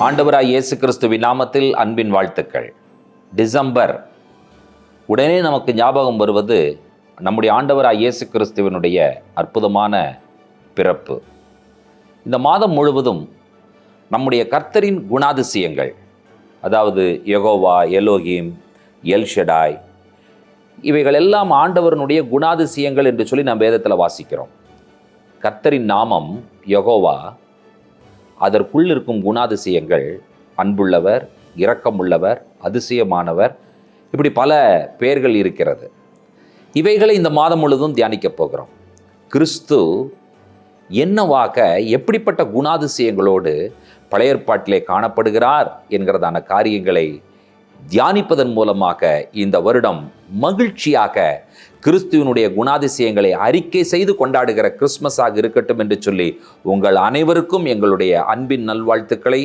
ஆண்டவராய் இயேசு கிறிஸ்துவின் நாமத்தில் அன்பின் வாழ்த்துக்கள். டிசம்பர் உடனே நமக்கு ஞாபகம் வருவது நம்முடைய ஆண்டவராய் இயேசு கிறிஸ்துவினுடைய அற்புதமான பிறப்பு. இந்த மாதம் முழுவதும் நம்முடைய கர்த்தரின் குணாதிசயங்கள், அதாவது யெகோவா, எலோஹிம், எல்ஷடாய், இவைகள் எல்லாம் ஆண்டவருடைய குணாதிசயங்கள் என்று சொல்லி நாம் வேதத்தில் வாசிக்கிறோம். கர்த்தரின் நாமம் யெகோவா, அதற்குள் இருக்கும் குணாதிசயங்கள் அன்புள்ளவர், இரக்கமுள்ளவர், அதிசயமானவர், இப்படி பல பெயர்கள் இருக்கிறது. இவைகளை இந்த மாதம் முழுவதும் தியானிக்கப் போகிறோம். கிறிஸ்து என்னவாக, எப்படிப்பட்ட குணாதிசயங்களோடு பழைய ஏற்பாட்டிலே காணப்படுகிறார் என்கிறதான காரியங்களை தியானிப்பதன் மூலமாக இந்த வருடம் மகிழ்ச்சியாக கிறிஸ்துவனுடைய குணாதிசயங்களை அறிக்கை செய்து கொண்டாடுகிற கிறிஸ்மஸாக இருக்கட்டும் என்று சொல்லி உங்கள் அனைவருக்கும் எங்களுடைய அன்பின் நல்வாழ்த்துக்களை,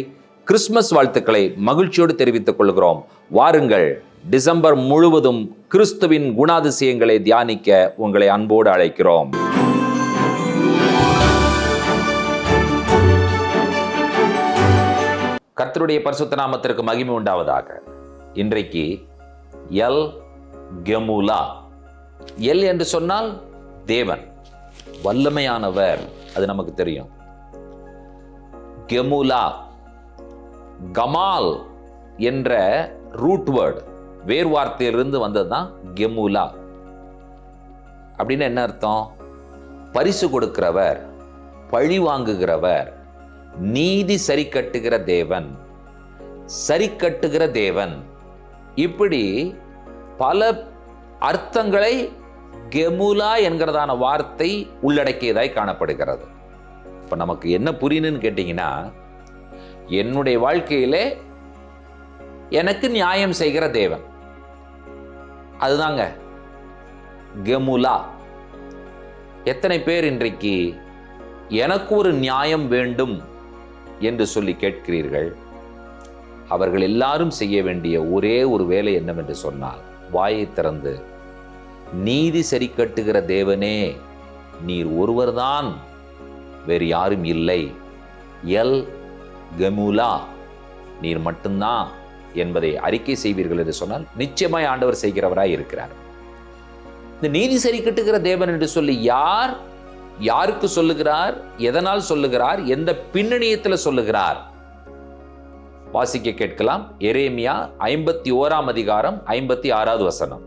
கிறிஸ்மஸ் வாழ்த்துக்களை மகிழ்ச்சியோடு தெரிவித்துக் கொள்கிறோம். வாருங்கள், டிசம்பர் முழுவதும் கிறிஸ்துவின் குணாதிசயங்களை தியானிக்க உங்களை அன்போடு அழைக்கிறோம். கர்த்தருடைய பரிசுத்த நாமத்திற்கு மகிமை உண்டாவதாக. இன்றைக்கு எல் கெமுலா. எல் என்று சொன்னால் தேவன், வல்லமையானவர், அது நமக்கு தெரியும். கெமுலா, கமால் என்ற ரூட் வேர்டு, வேர் வார்த்தையிலிருந்து வந்ததுதான் கெமுலா. அப்படின்னு என்ன அர்த்தம்? பரிசு கொடுக்கிறவர், பழி வாங்குகிறவர், நீதி சரி கட்டுகிற தேவன், சரி கட்டுகிற தேவன், இப்படி பல அர்த்தங்களை கெமுலா என்கிறதான வார்த்தை உள்ளடக்கியதாய் காணப்படுகிறது. இப்போ நமக்கு என்ன புரியணும்னு கேட்டிங்கன்னா, என்னுடைய வாழ்க்கையிலே எனக்கு நியாயம் செய்கிற தேவன், அதுதாங்க கெமுலா. எத்தனை பேர் இன்றைக்கு எனக்கு ஒரு நியாயம் வேண்டும் என்று சொல்லி கேட்கிறீர்கள்? அவர்கள் எல்லாரும் செய்ய வேண்டிய ஒரே ஒரு வேலை என்னவென்று சொன்னால், வாயை திறந்து, நீதி சரி கட்டுகிற தேவனே, நீர் ஒருவர்தான், வேறு யாரும் இல்லை, எல் கெமுலா, நீர் மட்டும்தான் என்பதை அறிக்கை செய்வீர்கள் என்று சொன்னால் நிச்சயமாய் ஆண்டவர் செய்கிறவராய் இருக்கிறார். இந்த நீதி சரி கட்டுகிற தேவன் என்று சொல்லி யாருக்கு சொல்லுகிறார், எதனால் சொல்லுகிறார், எந்த பின்னணியத்தில் சொல்லுகிறார்? வாசிக்க கேட்கலாம். எரேமியா 51 அதிகாரம் 56 வசனம்.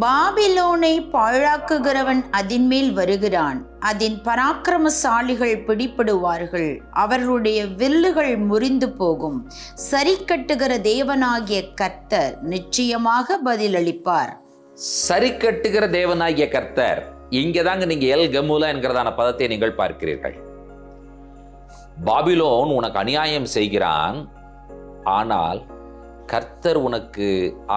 பாபிலோனை பாழாக்குகிறவன் அதின் மேல் வருகிறான், அதன் பராக்கிரமசாலிகள் பிடிபடுவார்கள், அவர்களுடைய வில்லுகள் முறிந்து போகும், சரி கட்டுகிற தேவனாகிய கர்த்தர் நிச்சயமாக பதிலளிப்பார். சரி கட்டுகிற தேவனாகிய கர்த்தர், இங்கதாங்க நீங்க எல் கெமுலா என்கிறதான பதத்தை நீங்கள் பார்க்கிறீர்கள். பாபிலோன் உனக்கு அநியாயம் செய்கிறான், ஆனால் கர்த்தர் உனக்கு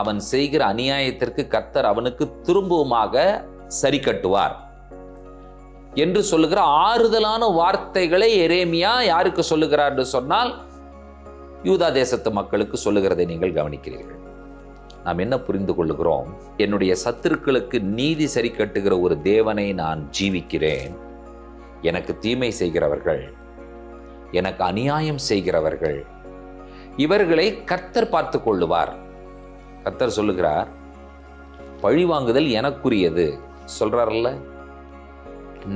அவன் செய்கிற அநியாயத்திற்கு கர்த்தர் அவனுக்கு திரும்பவுமாக சரி கட்டுவார் என்று சொல்லுகிற ஆறுதலான வார்த்தைகளை எரேமியா யாருக்கு சொல்லுகிறார் என்று சொன்னால், யூதா தேசத்து மக்களுக்கு சொல்லுகிறதை நீங்கள் கவனிக்கிறீர்கள். நாம் என்ன புரிந்து கொள்ளுகிறோம்? என்னுடைய சத்துருக்களுக்கு நீதி சரி கட்டுகிற ஒரு தேவனை நான் ஜீவிக்கிறேன். எனக்கு தீமை செய்கிறவர்கள், எனக்கு அநியாயம் செய்கிறவர்கள், இவர்களை கர்த்தர் பார்த்து கொள்ளுவார். கர்த்தர் சொல்லுகிறார், பழி வாங்குதல் எனக்குரியது சொல்றார்ல.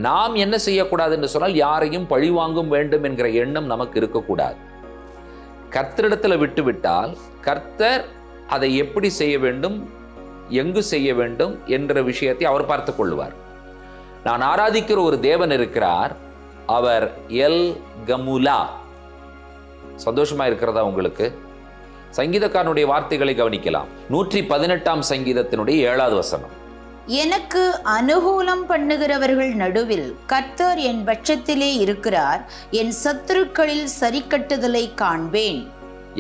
நாம் என்ன செய்யக்கூடாது என்று சொன்னால், யாரையும் பழி வாங்கும் வேண்டும் என்கிற எண்ணம் நமக்கு இருக்கக்கூடாது. கர்த்தரிடத்தில் விட்டுவிட்டால் கர்த்தர் அதை எப்படி செய்ய வேண்டும், எங்கு செய்ய வேண்டும் என்ற விஷயத்தை அவர் பார்த்து கொள்வார். நான் ஆராதிக்கிற ஒரு தேவன் இருக்கிறார், அவர் எல் கெமுலா. சந்தோஷமா இருக்கிறதா உங்களுக்கு? சங்கீதக்காரனுடைய வார்த்தைகளை கவனிக்கலாம். 118 சங்கீதத்தினுடைய 7வது வசனம். எனக்கு அனுகூலம் பண்ணுகிறவர்கள் நடுவில் கர்த்தர் என் பட்சத்திலே இருக்கிறார், என் சத்துருக்களில் சரி கட்டுதலை காண்பேன்.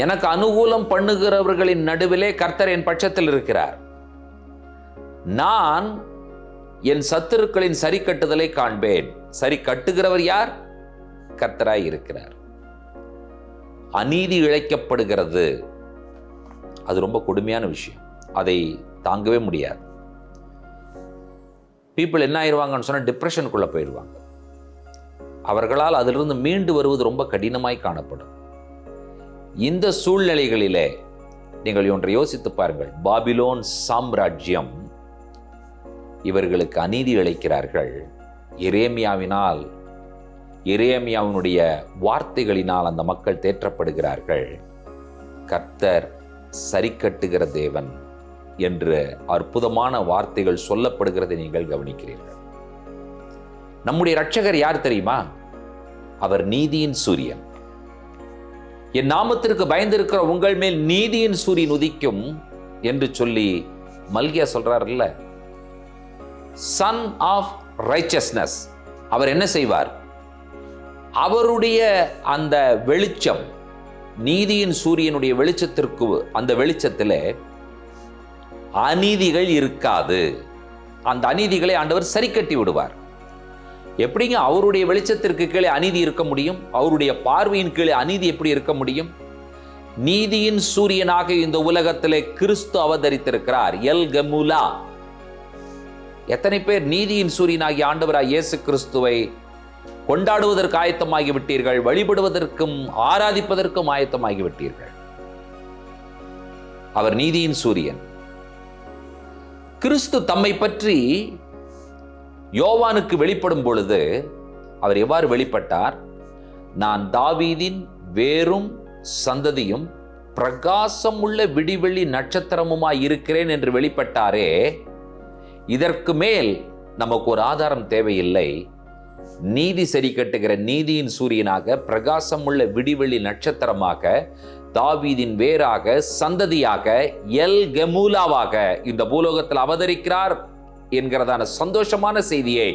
எனக்கு அனுகூலம் பண்ணுகிறவர்களின் நடுவிலே கர்த்தர் என் பட்சத்தில் இருக்கிறார், நான் என் சத்துருக்களின் சரி கட்டுதலை காண்பேன். சரி கட்டுகிறவர் யார்? கர்த்தராய் இருக்கிறார். அநீதி இழைக்கப்படுகிறது, அது ரொம்ப கொடுமையான விஷயம், அதை தாங்கவே முடியாது. பீப்புள் என்ன ஆயிடுவாங்கன்னு சொன்னால் டிப்ரெஷனுக்குள்ளே போயிடுவாங்க. அவர்களால் அதிலிருந்து மீண்டு வருவது ரொம்ப கடினமாய் காணப்படும். இந்த சூழ்நிலைகளிலே நீங்கள் ஒன்றை யோசித்து பாருங்கள். பாபிலோன் சாம்ராஜ்யம் இவர்களுக்கு அநீதி இழைக்கிறார்கள். எரேமியாவினுடைய வார்த்தைகளினால் அந்த மக்கள் தேற்றப்படுகிறார்கள். கர்த்தர் சரி கட்டுகிற தேவன் என்று அற்புதமான வார்த்தைகள் சொல்லப்படுகிறதை நீங்கள் கவனிக்கிறீர்கள். நம்முடைய இரட்சகர் யார் தெரியுமா? அவர் நீதியின் சூரியன். என் நாமத்திற்கு பயந்திருக்கிற உங்கள் மேல் நீதியின் சூரியன் உதிக்கும் என்று சொல்லி மல்கியா சொல்றாருல்ல. Sun of righteousness. அவர் என்ன செய்வார்? அவருடைய அந்த வெளிச்சம், நீதியின் சூரியனுடைய வெளிச்சத்திற்கு, அந்த வெளிச்சத்திலே அநீதிகள் இருக்காது. அந்த அநீதிகளை ஆண்டவர் சரி கட்டி விடுவார். எப்படிங்க அவருடைய வெளிச்சத்திற்கு கீழே அநீதி இருக்க முடியும்? அவருடைய பார்வையின் கீழே அநீதி எப்படி இருக்க முடியும்? நீதியின் சூரியனாக இந்த உலகத்திலே கிறிஸ்து அவதரித்திருக்கிறார். எல் கமுலா. எத்தனை பேர் நீதியின் சூரியனாகிய ஆண்டவராய் இயேசு கிறிஸ்துவை கொண்டாடுவதற்கு ஆயத்தமாகி விட்டீர்கள், வழிபடுவதற்கும் ஆராதிப்பதற்கும் ஆயத்தமாகி விட்டீர்கள். அவர் நீதியின் சூரியன். கிறிஸ்து தம்மை பற்றி யோவானுக்கு வெளிப்படும் பொழுது அவர் எவ்வாறு வெளிப்பட்டார்? நான் தாவீதின் வேரும் சந்ததியும் பிரகாசம் உள்ள விடிவெள்ளி நட்சத்திரமுமாய் இருக்கிறேன் என்று வெளிப்பட்டாரே. இதற்கு மேல் நமக்கு ஒரு ஆதாரம் தேவையில்லை. நீதி சரி கட்டுகிற நீதியின் சூரியனாக, பிரகாசம் உள்ள விடிவெள்ளி நட்சத்திரமாக, தாவீதின் வேராக, சந்ததியாக, எல் கெமூலாவாக இந்த பூலோகத்தில் அவதரிக்கிறார் என்கிறதான சந்தோஷமான செய்தியை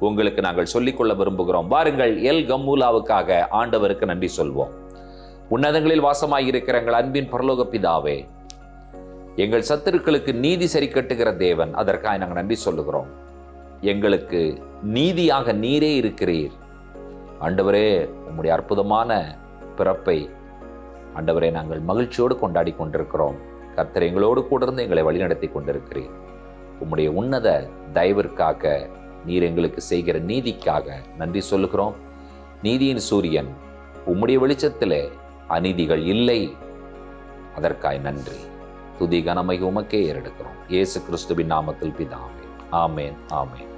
உங்களுக்கு நாங்கள் சொல்லிக்கொள்ள விரும்புகிறோம். வாருங்கள், எல் கம்மூலாவுக்காக ஆண்டவருக்கு நன்றி சொல்வோம். உன்னதங்களில் வாசமாயிருக்கிற எங்கள் அன்பின் பரலோக பிதாவே, எங்கள் சத்துருக்களுக்கு நீதி சரி கட்டுகிற தேவன், அதற்காக நாங்கள் நன்றி சொல்லுகிறோம். எங்களுக்கு நீதியாக நீரே இருக்கிறீர் ஆண்டவரே. உம்முடைய அற்புதமான பிறப்பை ஆண்டவரே நாங்கள் மகிழ்ச்சியோடு கொண்டாடி கொண்டிருக்கிறோம். கர்த்தர் எங்களோடு கூட இருந்து எங்களை வழிநடத்தி கொண்டிருக்கிறீர். உம்முடைய உன்னத தயவிற்காக, நீர் எங்களுக்கு செய்கிற நீதிக்காக நன்றி சொல்லுகிறோம். நீதியின் சூரியன், உம்முடைய வெளிச்சத்திலே அநீதிகள் இல்லை. அதற்காய் நன்றி. துதி கனமை உமக்கே ஏறெடுக்கிறோம். இயேசு கிறிஸ்துவின் நாமத்தில் பிதாவே, ஆமேன், ஆமேன்.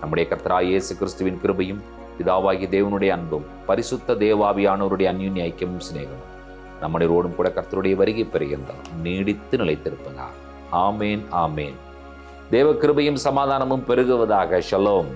நம்முடைய கர்த்தராகிய இயேசு கிறிஸ்துவின் கிருபையும், பிதாவாகிய தேவனுடைய அன்பும், பரிசுத்த தேவாவியானவருடைய அந்யோன்ய ஐக்கியமும் சிநேகமும் நம்முடையோடும் கூட கர்த்தருடைய வருகை பெறுகின்றார் நீடித்து நிலைத்திருப்பதாக. ஆமேன், ஆமேன். தேவ கிருபையும் சமாதானமும் பெருகுவதாக. ஷலோம்.